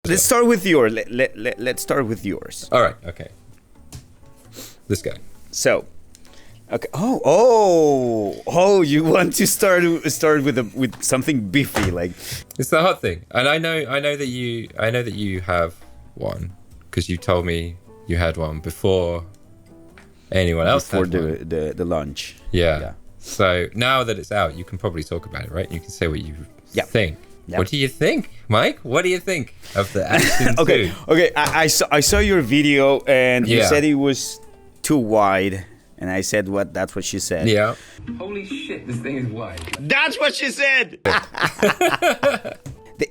Let's start with yours. Let's start with yours. All right. Okay. Let's go. So, okay. Oh! You want to start with something beefy, like It's the hot thing, and I know that you have one because you told me you had one before anyone else before had one. the launch. Yeah. So now that it's out, you can probably talk about it, right? You can say what you think. Yep. What do you think, Mike? What do you think of the Action 2? Okay. I saw your video and you said it was too wide, and I said what? That's what she said. Yeah. Holy shit, this thing is wide. That's what she said. The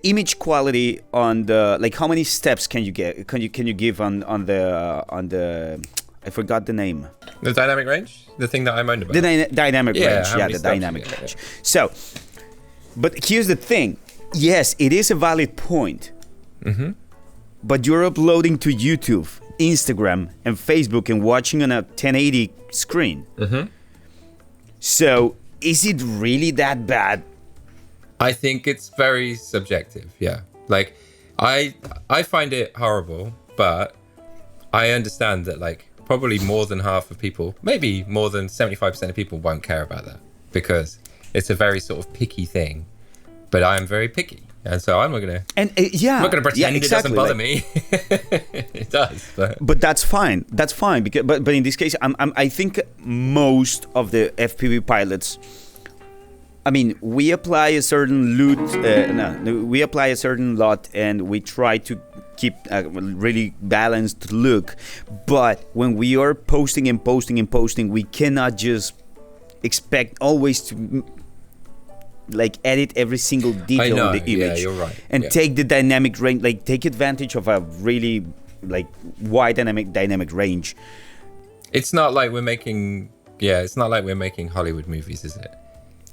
image quality on the, like, how many steps can you get? Can you give on the I forgot the name. The dynamic range, the thing that I moaned about. The dynamic range. Yeah, the dynamic range. So, but here's the thing. Yes, it is a valid point. Mm-hmm. But you're uploading to YouTube, Instagram, and Facebook and watching on a 1080 screen. Mm-hmm. So, is it really that bad? I think it's very subjective. Yeah, like I find it horrible, but I understand that, like, probably more than half of people, maybe more than 75% of people, won't care about that because it's a very sort of picky thing. But I am very picky, and so I'm not gonna. And I'm not gonna pretend it doesn't bother me. It does, but that's fine. That's fine because, but in this case, I think most of the FPV pilots. I mean, we apply a certain we apply a certain lot, and we try to keep a really balanced look. But when we are posting, we cannot just expect always to, like, edit every single detail of the image. Yeah, you're right. And take the dynamic range, like, take advantage of a really, like, wide dynamic range. It's not like we're making Hollywood movies, is it?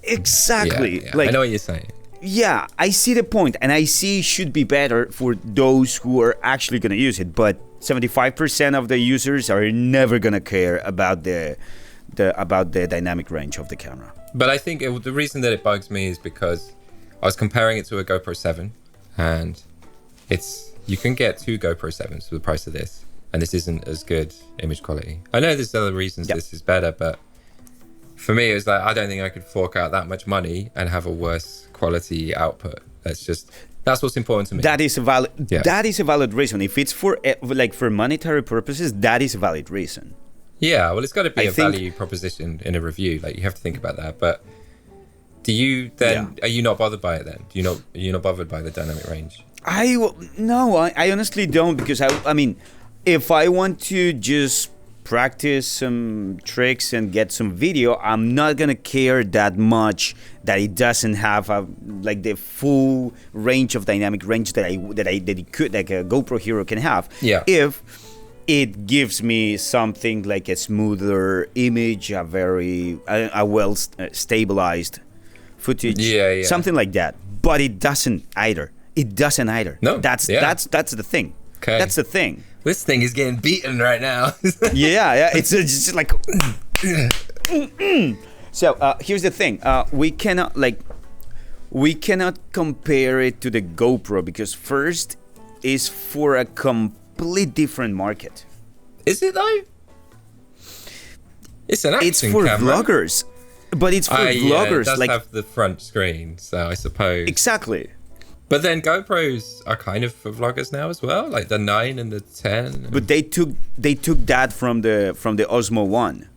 Exactly. Yeah. Like, I know what you're saying. Yeah, I see the point, and I see it should be better for those who are actually going to use it. But 75% of the users are never going to care about the dynamic range of the camera. But I think the reason that it bugs me is because I was comparing it to a GoPro 7, and you can get 2 GoPro 7s for the price of this, and this isn't as good image quality. I know there's other reasons this is better, but for me, it was like, I don't think I could fork out that much money and have a worse quality output. That's what's important to me. That is a valid reason. If it's for monetary purposes, that is a valid reason. Yeah, well, it's got to be a value proposition in a review. Like, you have to think about that. But do you then? Are you not bothered by it then? Are you not bothered by the dynamic range? I honestly don't, because I mean, if I want to just practice some tricks and get some video, I'm not gonna care that much that it doesn't have the full range of dynamic range that it could, like a GoPro Hero can have. Yeah. If it gives me something like a smoother image, a very well stabilized footage, something like that. But it doesn't either. No, that's the thing. Okay. That's the thing. This thing is getting beaten right now. yeah, it's just like. So here's the thing: we cannot compare it to the GoPro because first is for a complete different market. Is it though? It's an action It's for camera. vloggers, but it's for vloggers. Yeah, it does have the front screen, so I suppose. Exactly. But then GoPros are kind of for vloggers now as well, like the 9 and the 10. But they took that from the Osmo One.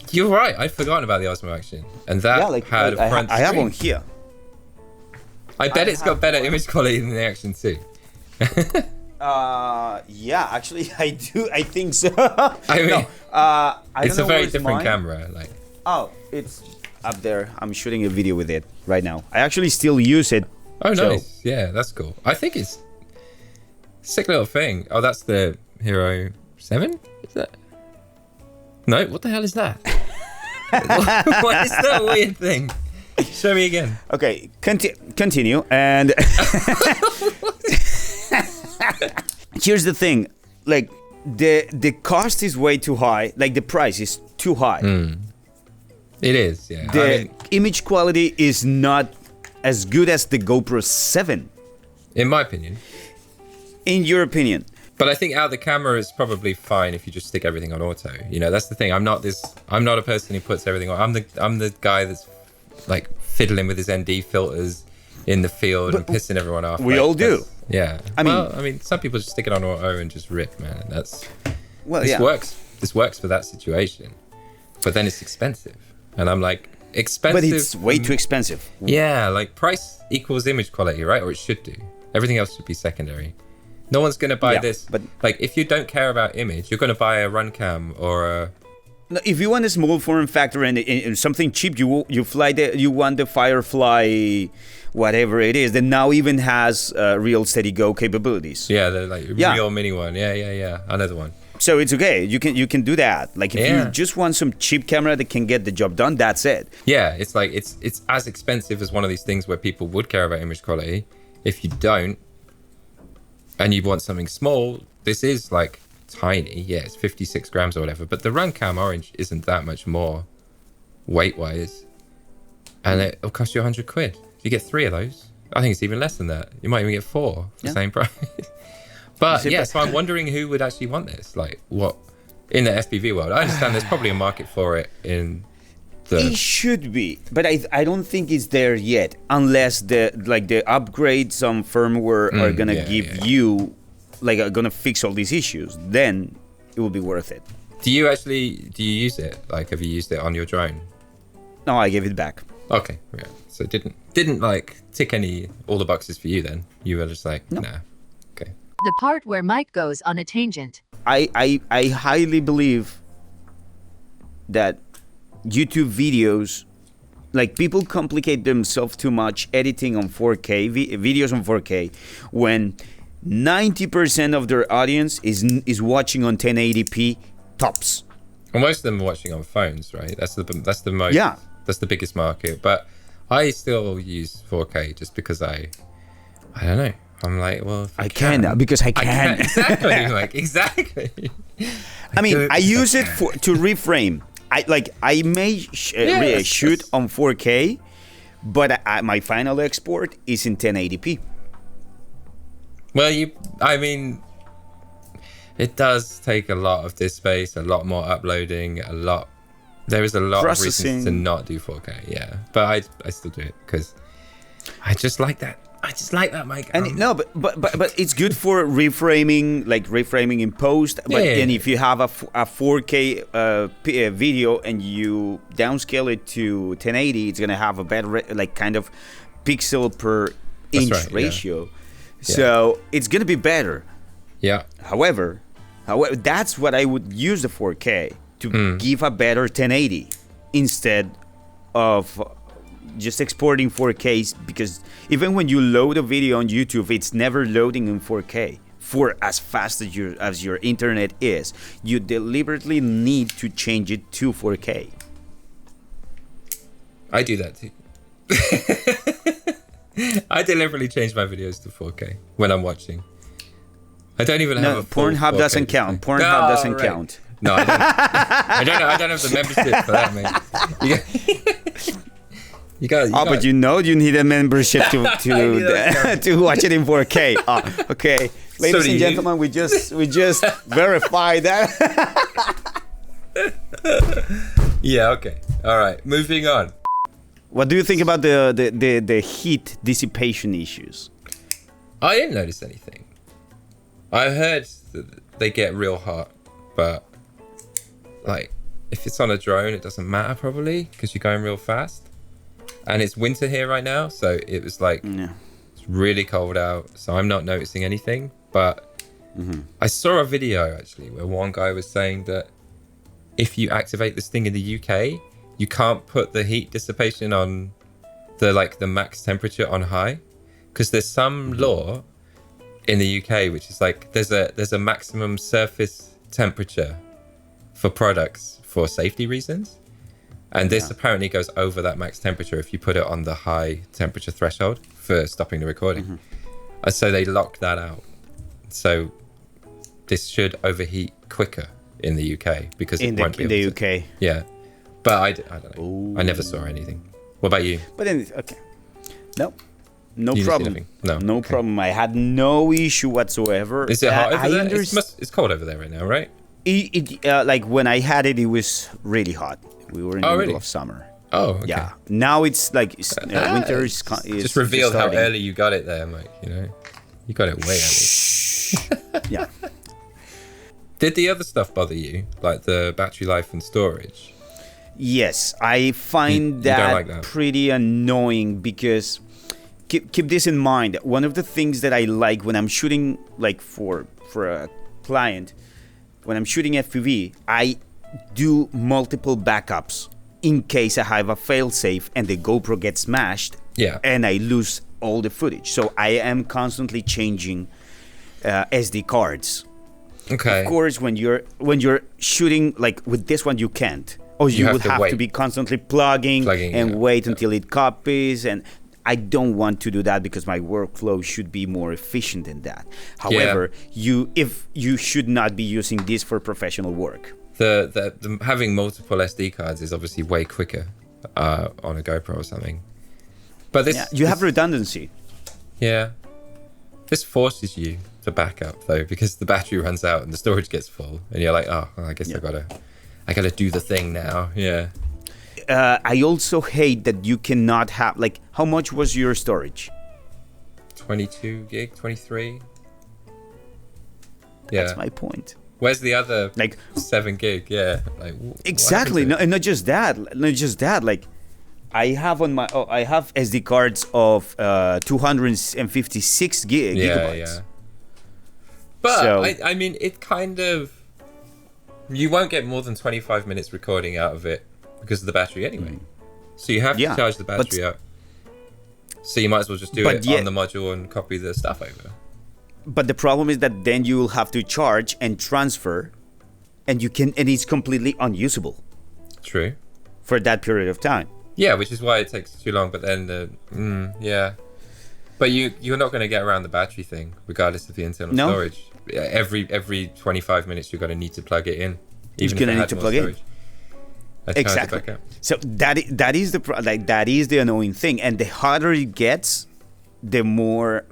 You're right. I'd forgotten about the Osmo Action, and that had a front screen. I have one here. I bet it's got better image quality than the Action 2. Yeah, actually, I do. I think so. I mean, it's a very different mine. camera. Like, it's up there. I'm shooting a video with it right now. I actually still use it. Oh, nice. Yeah, that's cool. I think it's a sick little thing. Oh, that's the Hero 7? Is that? No, what the hell is that? What is that weird thing? Show me again. Okay, continue. And here's the thing. Like, the cost is way too high. Like, the price is too high. It is, yeah. The image quality is not as good as the GoPro 7. In my opinion. In your opinion. But I think out of the camera is probably fine if you just stick everything on auto. You know, that's the thing. I'm not a person who puts everything on. I'm the guy that's like fiddling with his ND filters in the field and pissing everyone off. We like, all do. Yeah. I mean, some people just stick it on auto and just rip, man. And this works. This works for that situation. But then it's expensive. And I'm like, expensive. But it's way too expensive. Yeah, like price equals image quality, right? Or it should do. Everything else should be secondary. No one's going to buy this. But like, if you don't care about image, you're going to buy a run cam or a... No, if you want a small form factor and something cheap, you want the Firefly, whatever it is, that now even has real steady go capabilities. Yeah, the like real mini one. Yeah. Another one. So it's okay. You can do that. Like if you just want some cheap camera that can get the job done, that's it. Yeah, it's like it's as expensive as one of these things where people would care about image quality. If you don't, and you want something small, this is like tiny. Yeah, it's 56 grams or whatever. But the Run Cam Orange isn't that much more weight-wise. And it'll cost you 100 quid. If you get 3 of those, I think it's even less than that. You might even get 4 for the same price. But yeah, so I'm wondering who would actually want this. Like what, in the FPV world? I understand there's probably a market for it in the... It should be, but I don't think it's there yet, unless the upgrades on firmware are gonna give you, like, are gonna fix all these issues. Then it will be worth it. Do you use it? Like, have you used it on your drone? No, I gave it back. Okay, yeah. So it didn't like tick all the boxes for you then? You were just like, nah. Okay. The part where Mike goes on a tangent. I highly believe that YouTube videos, like, people complicate themselves too much editing on 4K, videos on 4K, when 90% of their audience is watching on 1080p tops. Well, most of them are watching on phones, right? That's the most. Yeah. That's the biggest market. But I still use 4K just because I don't know. I'm like, well, if I can now because I can. Exactly. Like, exactly. I mean, I use it to reframe. I may shoot on 4K, but my final export is in 1080p. Well, I mean, it does take a lot of disk space, a lot more uploading, there is a lot of reasons to not do 4K, yeah. But I still do it because I just like that. I just like that, Mike. And but it's good for reframing in post. But then if you have a 4K video and you downscale it to 1080, it's gonna have a better kind of pixel per inch ratio. Yeah. So it's gonna be better. Yeah. However, that's what I would use the 4K to give a better 1080 instead of just exporting 4K, because even when you load a video on YouTube, it's never loading in 4K for as fast as your internet is. You deliberately need to change it to 4K. I do that too. I deliberately change my videos to 4K when I'm watching. I don't even have a Pornhub doesn't count. Pornhub doesn't count. No, I don't. I don't have the membership for that, mate. You got. But you need a membership to watch it in 4K. Okay, ladies and gentlemen, we just verified that. Yeah. Okay. All right. Moving on. What do you think about the heat dissipation issues? I didn't notice anything. I heard that they get real hot, but like if it's on a drone, it doesn't matter probably because you're going real fast. And it's winter here right now, so it was like it's really cold out, so I'm not noticing anything. But I saw a video actually where one guy was saying that if you activate this thing in the UK, you can't put the heat dissipation on the max temperature on high, because there's some law in the UK which is like there's a maximum surface temperature for products for safety reasons. And this apparently goes over that max temperature if you put it on the high temperature threshold for stopping the recording. So they locked that out. So this should overheat quicker in the UK because it won't be able in the to. UK. Yeah, but I don't know. Ooh. I never saw anything. What about you? But then, okay, no. No You didn't see problem. nothing? No. No Okay. problem. I had no issue whatsoever. Is it hot over I there? understand. It's cold over there right now, right? Like when I had it, it was really hot. We were in the Oh, middle really? of summer. Oh, okay. Yeah. Now it's like winter is Just revealed how starting. early you got it there, Mike. You know, you got it way early. Yeah. Did the other stuff bother you, like the battery life and storage? Yes, I find You that, don't like that? pretty annoying because keep this in mind. One of the things that I like when I'm shooting, like for a client, when I'm shooting FPV, I do multiple backups in case I have a failsafe and the GoPro gets smashed. Yeah. And I lose all the footage. So I am constantly changing SD cards. Okay. Of course, when you're shooting like with this one, you can't. Or you have would to have wait. to be constantly plugging and yeah, wait yeah. until it copies. And I don't want to do that because my workflow should be more efficient than that. However, if you should not be using this for professional work. The having multiple SD cards is obviously way quicker on a GoPro or something. But this, You have redundancy. yeah, this forces you to back up though, because the battery runs out and the storage gets full, and you're like, oh, I guess I gotta do the thing now. Yeah. I also hate that you cannot have like. How much was your storage? 22 gig, 23. Yeah. That's my point. Where's the other Like 7 gig? Yeah. Like exactly. No, and not just that. Not just that. Like I have I have SD cards of 256 gigabytes. Yeah. But So- I mean, it kind of, you won't get more than 25 minutes recording out of it because of the battery anyway. So you have to Yeah, charge the but- battery up. So you might as well just do But it yet- on the module and copy the stuff over. But the problem is that then you will have to charge and transfer, and it's completely unusable True. for that period of time. Yeah, which is why it takes too long. But then yeah. But you're not going to get around the battery thing, regardless of the internal No. storage. Yeah, every 25 minutes, you're going to need to plug it in. You're Even gonna if it need had to more plug in. storage. I charge it Exactly. back up. So that is that is the annoying thing, and the harder it gets, the more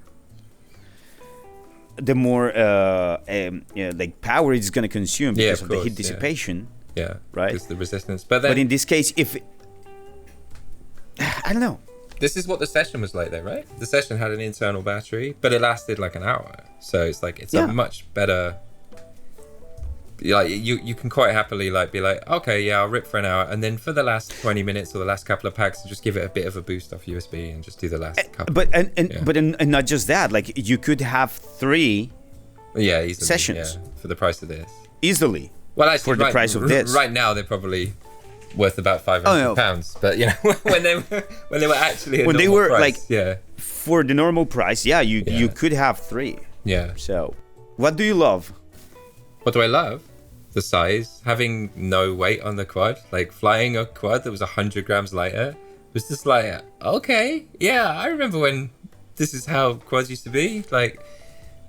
like power it's going to consume Yeah, because of of the heat course, yeah. dissipation. Yeah, Right. Because the resistance. But then But in this case, if I don't know. this is what the session was like, though, right? The session had an internal battery, but it lasted like an hour. So it's like it's Yeah. a much better. Like you can quite happily like be like, okay, yeah, I'll rip for an hour, and then for the last 20 minutes or the last couple of packs, just give it a bit of a boost off USB and just do the last couple. And not just that, like you could have 3 Yeah, easily, sessions. yeah, for the price of this. easily. Well, actually, For the price of this. right now they're probably worth about £500. But you know, when they were actually a When they normal were, price, like- yeah, For the normal price, you Yeah. could have 3. yeah. So, what do you love? What do I love? The size, having no weight on the quad, like flying a quad that was 100 grams lighter was just like, okay, yeah, I remember when this is how quads used to be, like,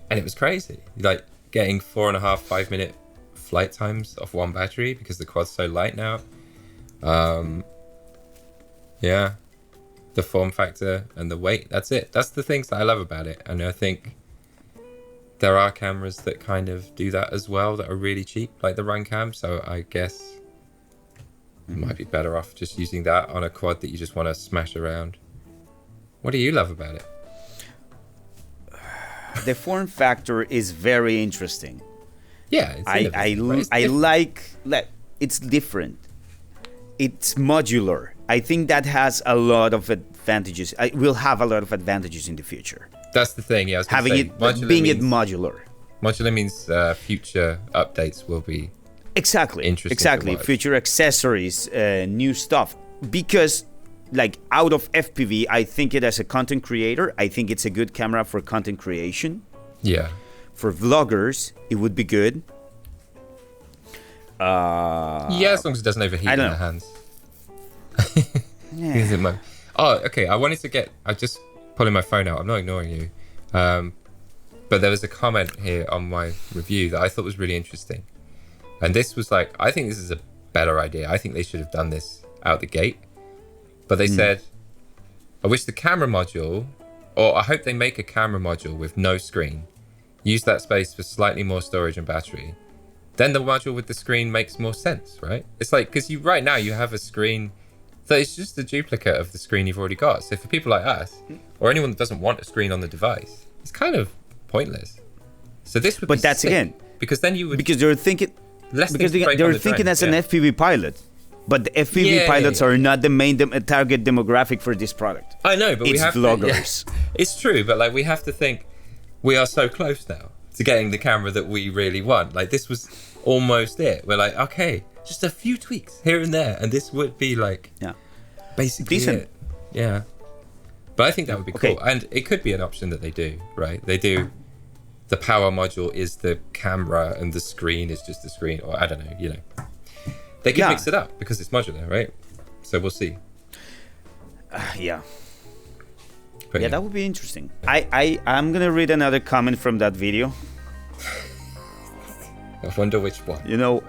and it was crazy, like getting 4.5, 5 minute flight times off one battery because the quad's so light now. Yeah, the form factor and the weight, that's it. That's the things that I love about it. And I think there are cameras that kind of do that as well that are really cheap, like the Run Cam. So I guess you might be better off just using that on a quad that you just want to smash around. What do you love about it? The form factor is very interesting. Yeah, it's innovative, right? It's I different. like it's different. It's modular. I think that has a lot of advantages. I will have a lot of advantages in the future. That's the thing. Yeah, I was gonna Having say, it modular being means, it modular. modular means future updates will be Exactly. Interesting to Exactly. watch. Future accessories, new stuff. Because, like, out of FPV, I think it as a content creator, I think it's a good camera for content creation. yeah. For vloggers, it would be good. Yeah, as long as it doesn't overheat I in don't the know. hands. Yeah. Is it my- Oh, okay. I just pulling my phone out. I'm not ignoring you. But there was a comment here on my review that I thought was really interesting. And this was like, I think this is a better idea. I think they should have done this out the gate. But they said, I wish the camera module or I hope they make a camera module with no screen. Use that space for slightly more storage and battery. Then the module with the screen makes more sense, right? It's like, because right now you have a screen that is just a duplicate of the screen you've already got. So for people like us, or anyone that doesn't want a screen on the device, it's kind of pointless. So this would But be that's sick, again because then you would because they're thinking less because things break on they're the thinking drone, as an yeah. FPV pilot. But the FPV pilots are not the main target demographic for this product. I know, but we It's have vloggers. To, it's true, but like we have to think we are so close now to getting the camera that we really want. Like this was almost it. We're like, okay, just a few tweaks here and there, and this would be like basically Decent. it. Yeah. But I think that would be cool. And it could be an option that they do, right? They do the power module is the camera and the screen is just the screen, or I don't know, you know. They can mix it up because it's modular, right? So we'll see. Yeah. But Yeah, that would be interesting. I'm gonna read another comment from that video. I wonder which one. You know,